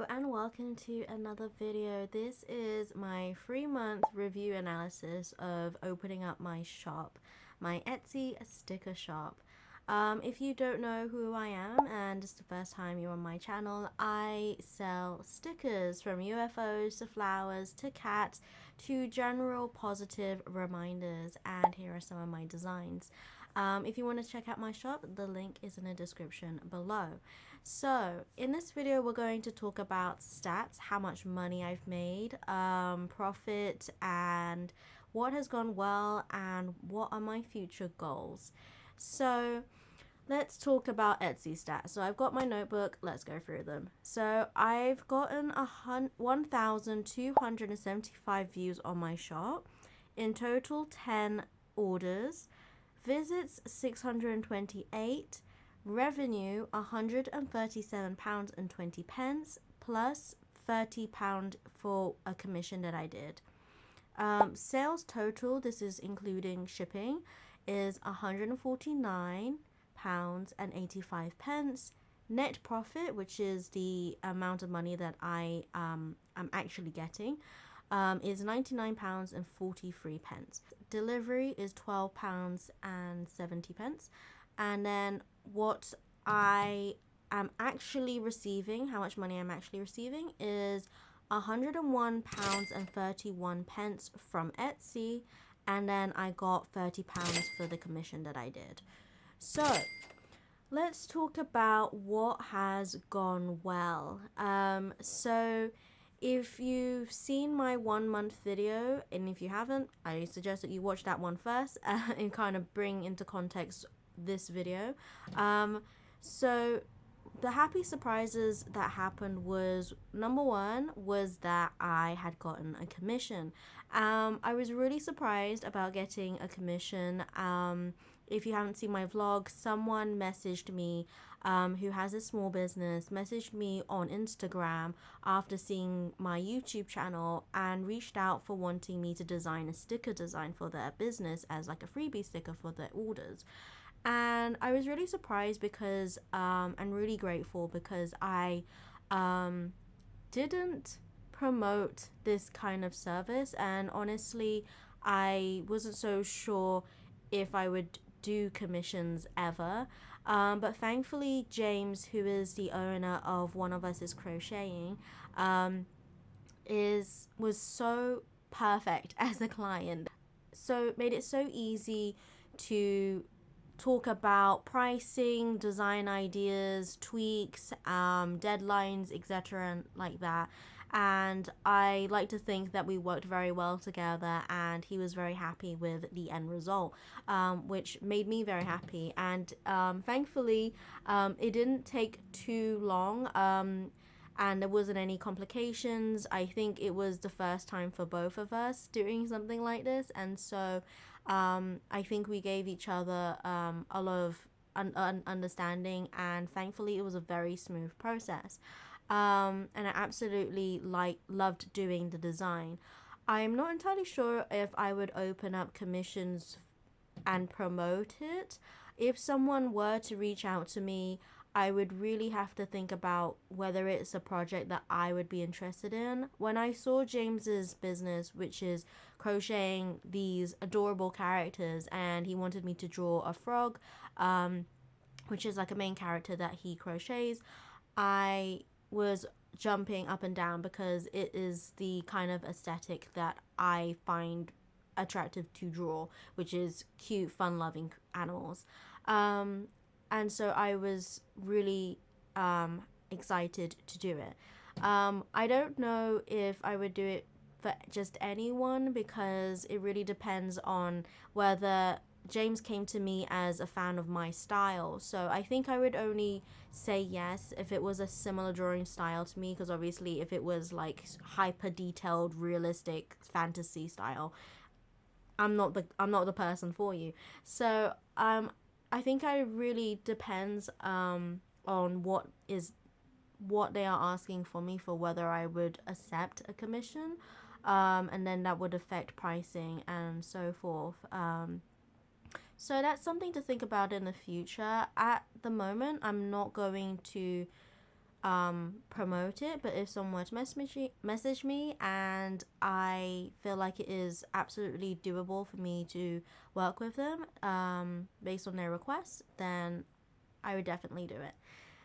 and welcome to another video. This is my 3-month review analysis of opening up my shop, my Etsy sticker shop. If you don't know who I am and it's the first time you're on my channel, I sell stickers from UFOs to flowers to cats to general positive reminders, and here are some of my designs. If you want to check out my shop, the link is in the description below. So in this video, we're going to talk about stats, how much money I've made, profit, and what has gone well, and what are my future goals. So let's talk about Etsy stats. So I've got my notebook, let's go through them. So I've gotten 1,275 views on my shop, in total 10 orders, visits 628, revenue £137.20 plus £30 for a commission that I did. Sales total, this is including shipping, is £149.85. Net profit, which is the amount of money that I am actually getting, is £99.43. Delivery is £12.70. And then what I am actually receiving, how much money I'm actually receiving, is £101.31 from Etsy, and then I got £30 for the commission that I did. So let's talk about what has gone well. So if you've seen my 1-month video, and if you haven't, I suggest that you watch that one first and kind of bring into context this video. So the happy surprises that happened was, number one was that I had gotten a commission. I was really surprised about getting a commission. If you haven't seen my vlog, someone messaged me who has a small business, messaged me on Instagram after seeing my YouTube channel and reached out for wanting me to design a sticker design for their business as like a freebie sticker for their orders. And I was really surprised because and really grateful because I didn't promote this kind of service, and honestly I wasn't so sure if I would do commissions ever, but thankfully James, who is the owner of One of Us is Crocheting, was so perfect as a client, so it made it so easy to talk about pricing, design ideas, tweaks, deadlines, etc. and like that. And I like to think that we worked very well together, and he was very happy with the end result, which made me very happy. And thankfully it didn't take too long, and there wasn't any complications. I think it was the first time for both of us doing something like this, and so I think we gave each other a lot of understanding, and thankfully it was a very smooth process. And I absolutely loved doing the design. I'm not entirely sure if I would open up commissions and promote it. If someone were to reach out to me, I would really have to think about whether it's a project that I would be interested in. When I saw James's business, which is crocheting these adorable characters, and he wanted me to draw a frog, which is like a main character that he crochets, I was jumping up and down because it is the kind of aesthetic that I find attractive to draw, which is cute, fun-loving animals. And so I was really excited to do it. I don't know if I would do it for just anyone, because it really depends on whether James came to me as a fan of my style. So I think I would only say yes if it was a similar drawing style to me, because obviously if it was like hyper detailed, realistic fantasy style, I'm not the person for you. So I think it really depends on what they are asking for me for whether I would accept a commission, and then that would affect pricing and so forth. So that's something to think about in the future. At the moment, I'm not going to promote it, but if someone were to message me and I feel like it is absolutely doable for me to work with them based on their requests, then I would definitely do it.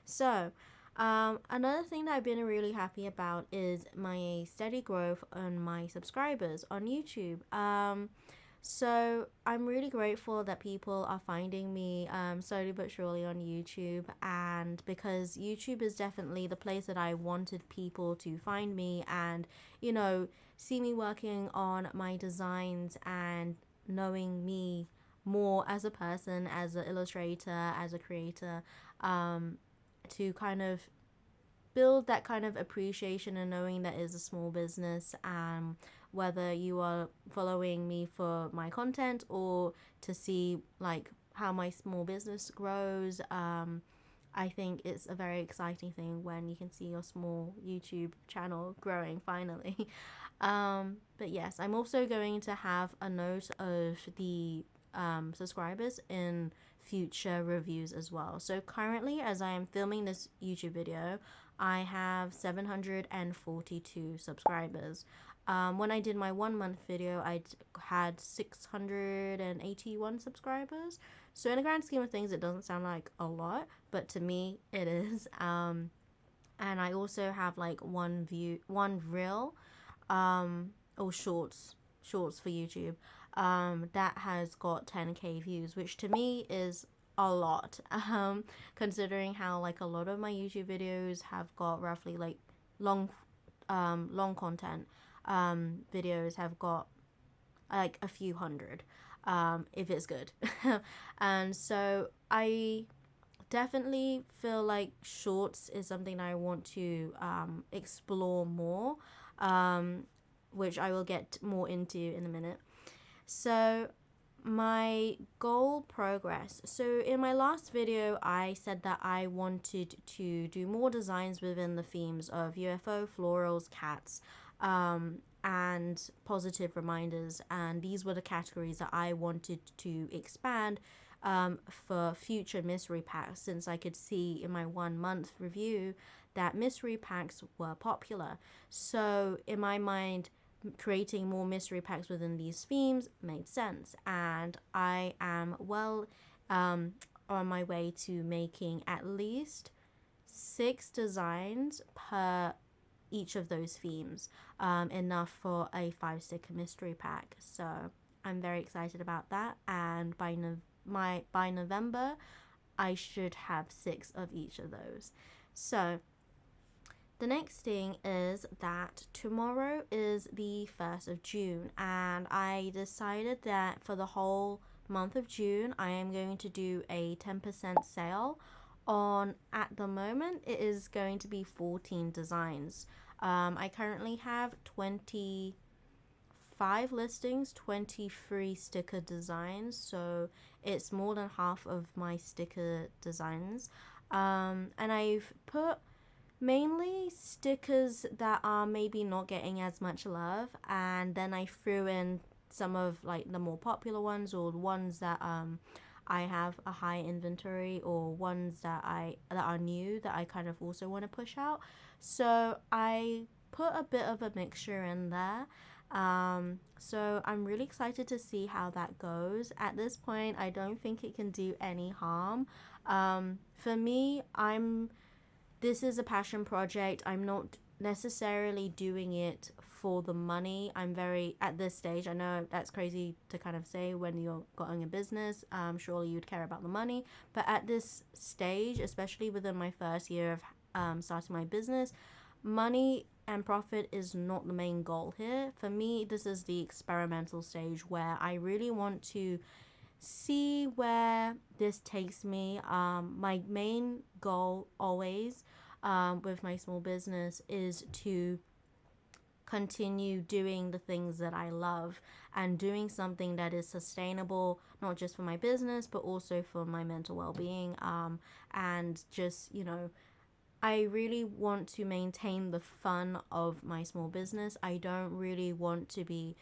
So another thing that I've been really happy about is my steady growth on my subscribers on YouTube. So I'm really grateful that people are finding me slowly but surely on YouTube, and because YouTube is definitely the place that I wanted people to find me and, you know, see me working on my designs and knowing me more as a person, as an illustrator, as a creator, to kind of build that kind of appreciation and knowing that is a small business. Whether you are following me for my content or to see like how my small business grows, I think it's a very exciting thing when you can see your small YouTube channel growing finally. But yes, I'm also going to have a note of the subscribers in future reviews as well. So currently, as I am filming this YouTube video, I have 742 subscribers. When I did my 1 month video, I had 681 subscribers. So in the grand scheme of things, it doesn't sound like a lot, but to me, it is. And I also have like one reel, or shorts for YouTube, that has got 10k views, which to me is a lot, considering how like a lot of my YouTube videos have got roughly like long content videos have got like a few hundred, if it's good. And so I definitely feel like shorts is something I want to explore more, which I will get more into in a minute. So my goal progress. So in my last video, I said that I wanted to do more designs within the themes of UFO, florals, cats, and positive reminders. And these were the categories that I wanted to expand for future mystery packs, since I could see in my 1 month review that mystery packs were popular. So in my mind, creating more mystery packs within these themes made sense, and I am well on my way to making at least 6 designs per each of those themes, enough for a 5-sticker mystery pack. So I'm very excited about that, and by November I should have 6 of each of those. So the next thing is that tomorrow is the 1st of June, and I decided that for the whole month of June, I am going to do a 10% sale on, at the moment, it is going to be 14 designs. I currently have 25 listings, 23 sticker designs, so it's more than half of my sticker designs. And I've put mainly stickers that are maybe not getting as much love, and then I threw in some of like the more popular ones, or the ones that I have a high inventory, or ones that are new that I kind of also want to push out. So I put a bit of a mixture in there. So I'm really excited to see how that goes. At this point, I don't think it can do any harm. For me, this is a passion project. I'm not necessarily doing it for the money. I'm very, at this stage, I know that's crazy to kind of say when you're going a business, surely you'd care about the money. But at this stage, especially within my first year of starting my business, money and profit is not the main goal here. For me, this is the experimental stage where I really want to see where this takes me. My main goal always with my small business is to continue doing the things that I love and doing something that is sustainable, not just for my business, but also for my mental well-being. And just, I really want to maintain the fun of my small business. I don't really want to be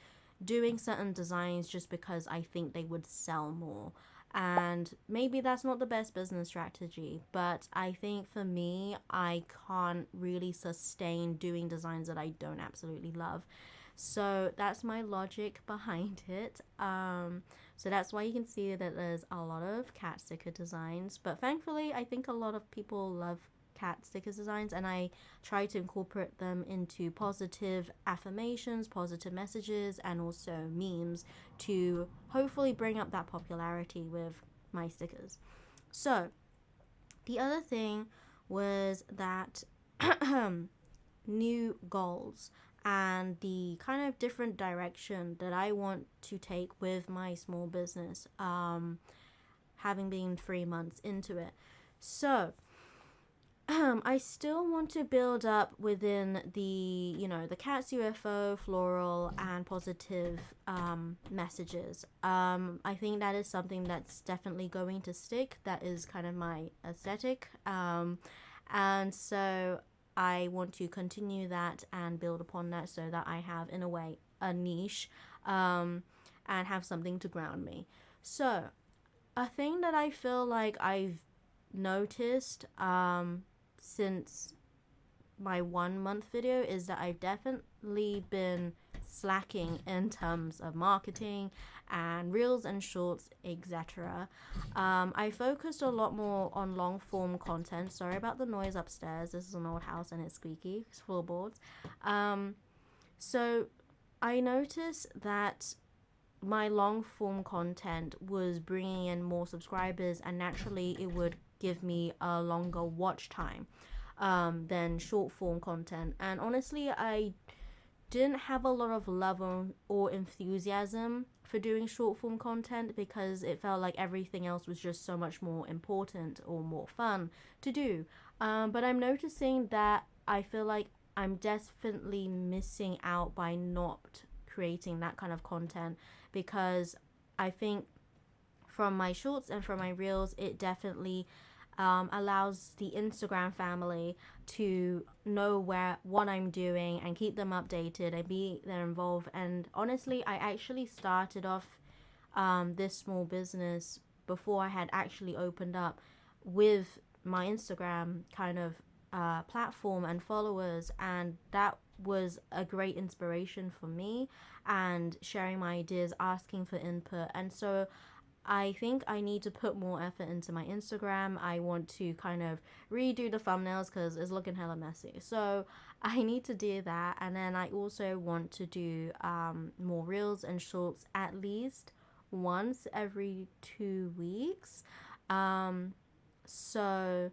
doing certain designs just because I think they would sell more. And maybe that's not the best business strategy, but I think for me, I can't really sustain doing designs that I don't absolutely love. So that's my logic behind it. So that's why you can see that there's a lot of cat sticker designs. But thankfully, I think a lot of people love cat stickers designs, and I try to incorporate them into positive affirmations, positive messages, and also memes to hopefully bring up that popularity with my stickers. So the other thing was that new goals and the kind of different direction that I want to take with my small business, having been 3 months into it. So I still want to build up within the cat's UFO, floral, and positive messages. I think that is something that's definitely going to stick. That is kind of my aesthetic. And so I want to continue that and build upon that so that I have, in a way, a niche, and have something to ground me. So, a thing that I feel like I've noticed since my 1 month video is that I've definitely been slacking in terms of marketing and reels and shorts, etc. I focused a lot more on long form content. Sorry about the noise upstairs. This is an old house and it's squeaky. It's floorboards. So I noticed that my long form content was bringing in more subscribers, and naturally it would give me a longer watch time than short form content. And honestly, I didn't have a lot of love or enthusiasm for doing short form content because it felt like everything else was just so much more important or more fun to do. But I'm noticing that I feel like I'm definitely missing out by not creating that kind of content, because I think from my shorts and from my reels, it definitely allows the Instagram family to know what I'm doing and keep them updated and be there involved. And honestly, I actually started off this small business before I had actually opened up with my Instagram kind of platform and followers, and that was a great inspiration for me, and sharing my ideas, asking for input. And so I think I need to put more effort into my Instagram. I want to kind of redo the thumbnails because it's looking hella messy. So I need to do that. And then I also want to do more reels and shorts at least once every 2 weeks. So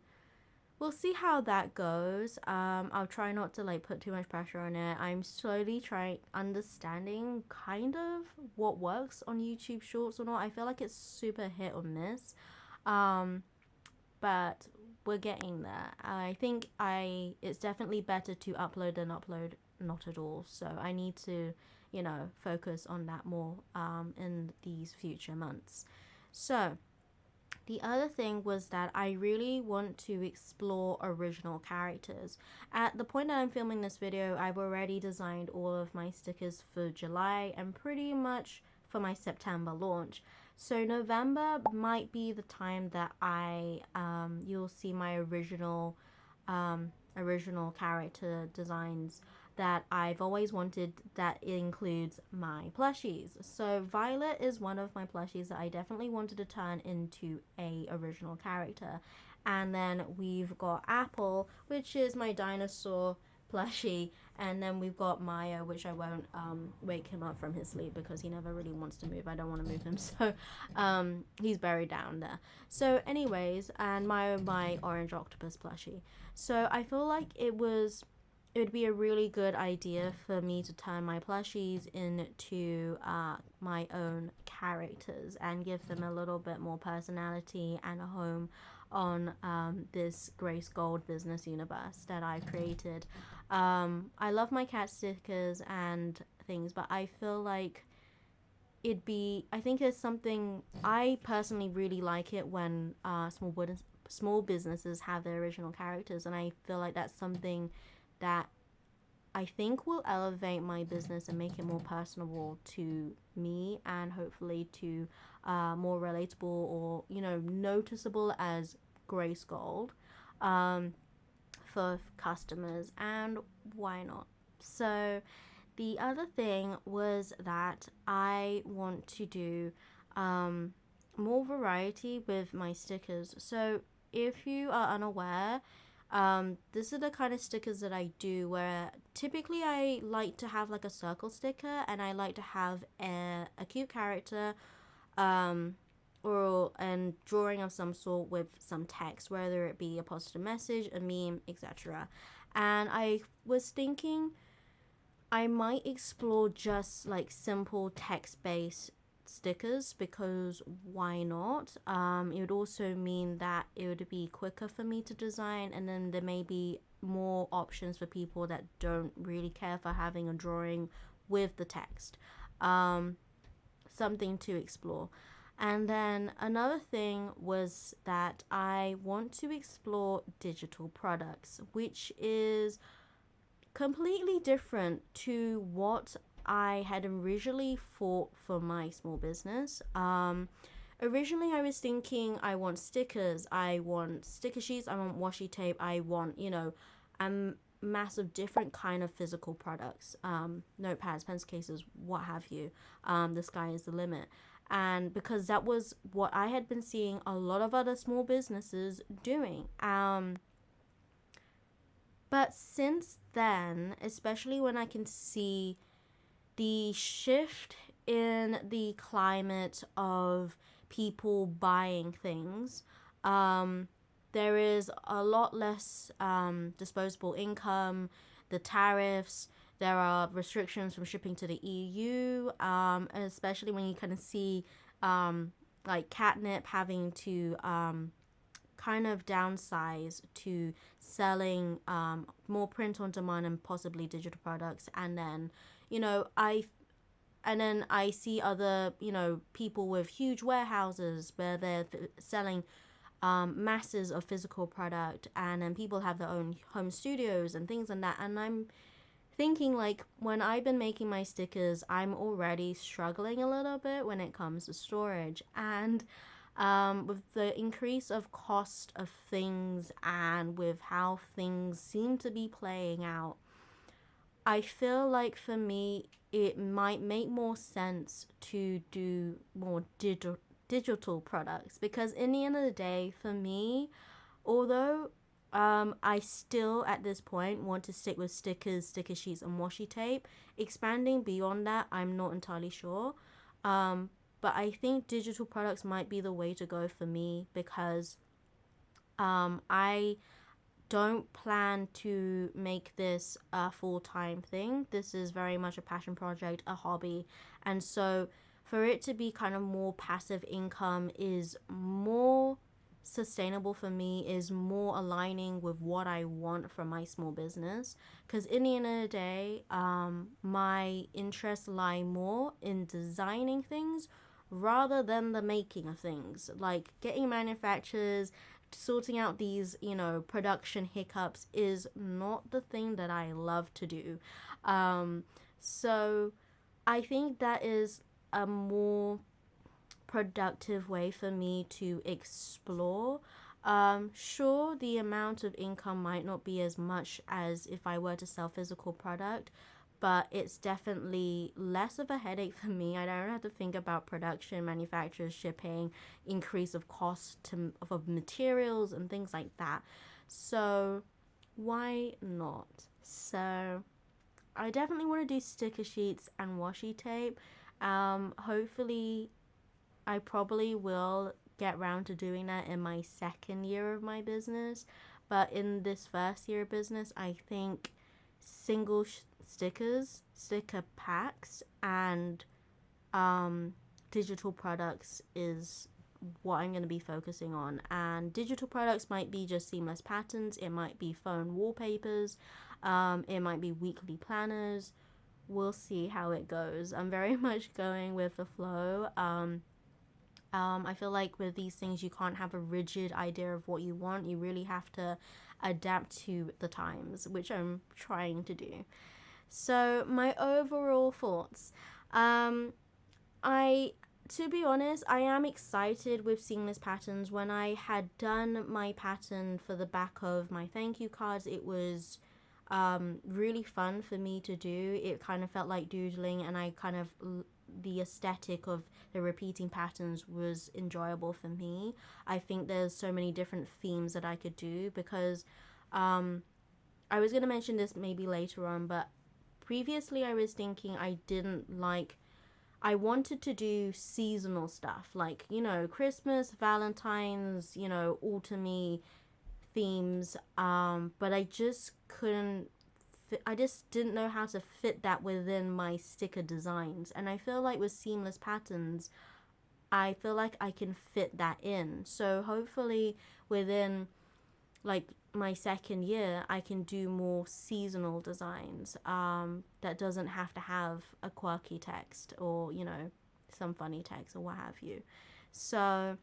we'll see how that goes. I'll try not to put too much pressure on it. I'm slowly trying understanding kind of what works on YouTube Shorts or not. I feel like it's super hit or miss, but we're getting there. I think it's definitely better to upload than upload not at all. So I need to focus on that more in these future months. So the other thing was that I really want to explore original characters. At the point that I'm filming this video, I've already designed all of my stickers for July and pretty much for my September launch. So November might be the time that you'll see my original character designs that I've always wanted, that includes my plushies. So Violet is one of my plushies that I definitely wanted to turn into a original character. And then we've got Apple, which is my dinosaur plushie, and then we've got Maya, which I won't wake him up from his sleep because he never really wants to move. I don't want to move him, so he's buried down there. So anyways, and Maya, my orange octopus plushie. So I feel like it would be a really good idea for me to turn my plushies into my own characters and give them a little bit more personality and a home on this Grace Gold business universe that I've created. I love my cat stickers and things, but I feel like I think it's something, I personally really like it when small businesses have their original characters, and I feel like that's something that I think will elevate my business and make it more personable to me, and hopefully to more relatable, or noticeable as Grace Gold um, for customers. And why not? So the other thing was that I want to do more variety with my stickers. So if you are unaware, this is the kind of stickers that I do, where typically I like to have like a circle sticker, and I like to have a cute character or and drawing of some sort with some text, whether it be a positive message, a meme, etc. And I was thinking I might explore just like simple text-based stickers, because why not? It would also mean that it would be quicker for me to design, and then there may be more options for people that don't really care for having a drawing with the text. Something to explore. And then another thing was that I want to explore digital products, which is completely different to what I had originally thought for my small business. Originally, I was thinking I want stickers, I want sticker sheets, I want washi tape, I want, a massive different kind of physical products, notepads, pencil cases, what have you. The sky is the limit. And because that was what I had been seeing a lot of other small businesses doing. But since then, especially when I can see the shift in the climate of people buying things, there is a lot less disposable income, the tariffs, there are restrictions from shipping to the EU, especially when you kind of see like Catnip having to kind of downsize to selling more print on demand and possibly digital products. And then I see other people with huge warehouses where they're selling masses of physical product, and then people have their own home studios and things like that. And I'm thinking, like, when I've been making my stickers, I'm already struggling a little bit when it comes to storage. And with the increase of cost of things and with how things seem to be playing out, I feel like for me it might make more sense to do more digital products, because in the end of the day, for me, although I still at this point want to stick with stickers, sticker sheets, and washi tape, expanding beyond that, I'm not entirely sure. But I think digital products might be the way to go for me, because I don't plan to make this a full-time thing. This is very much a passion project, a hobby. And so for it to be kind of more passive income is more sustainable for me, is more aligning with what I want from my small business. Because in the end of the day, my interests lie more in designing things rather than the making of things. Like getting manufacturers, sorting out these, production hiccups is not the thing that I love to do. So I think that is a more productive way for me to explore. Sure, the amount of income might not be as much as if I were to sell physical product, but it's definitely less of a headache for me. I don't have to think about production, manufacturers, shipping, increase of cost of materials and things like that. So why not? So I definitely want to do sticker sheets and washi tape. Hopefully I probably will get round to doing that in my second year of my business. But in this first year of business, I think single stickers, sticker packs, and digital products is what I'm going to be focusing on. And digital products might be just seamless patterns, it might be phone wallpapers, it might be weekly planners. We'll see how it goes. I'm very much going with the flow. I feel like with these things, you can't have a rigid idea of what you want. You really have to adapt to the times, which I'm trying to do. So my overall thoughts. I To be honest, I am excited with seamless patterns. When I had done my pattern for the back of my thank you cards, it was really fun for me to do. It kind of felt like doodling, and the aesthetic of the repeating patterns was enjoyable for me. I think there's so many different themes that I could do because I was going to mention this maybe later on, but previously I was thinking I wanted to do seasonal stuff like, Christmas, Valentine's, autumny themes, but I just couldn't I just didn't know how to fit that within my sticker designs. And I feel like with seamless patterns, I feel like I can fit that in. So hopefully within like my second year, I can do more seasonal designs that doesn't have to have a quirky text or, some funny text or what have you. So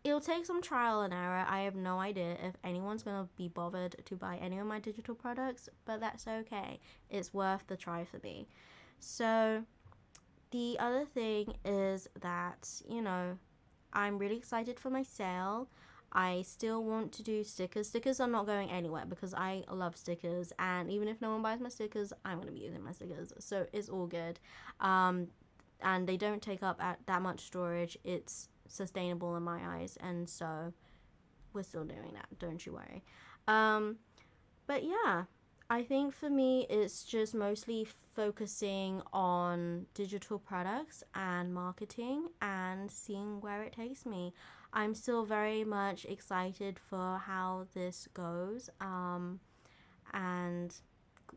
it'll take some trial and error. I have no idea if anyone's going to be bothered to buy any of my digital products, but that's okay. It's worth the try for me. So the other thing is that, I'm really excited for my sale. I still want to do stickers. Stickers are not going anywhere because I love stickers, and even if no one buys my stickers, I'm going to be using my stickers. So it's all good. And they don't take up that much storage. It's sustainable in my eyes, and so we're still doing that, don't you worry. But yeah, I think for me it's just mostly focusing on digital products and marketing and seeing where it takes me. I'm still very much excited for how this goes, and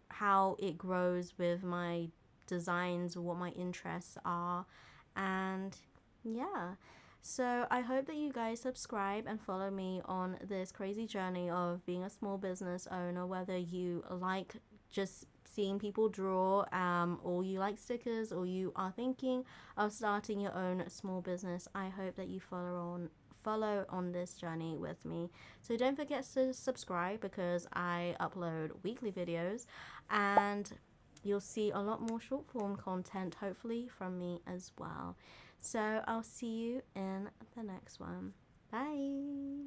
how it grows with my designs, what my interests are, and yeah. So I hope that you guys subscribe and follow me on this crazy journey of being a small business owner, whether you like just seeing people draw, or you like stickers, or you are thinking of starting your own small business. I hope that you follow on this journey with me. So don't forget to subscribe because I upload weekly videos, and you'll see a lot more short form content hopefully from me as well. So I'll see you in the next one. Bye.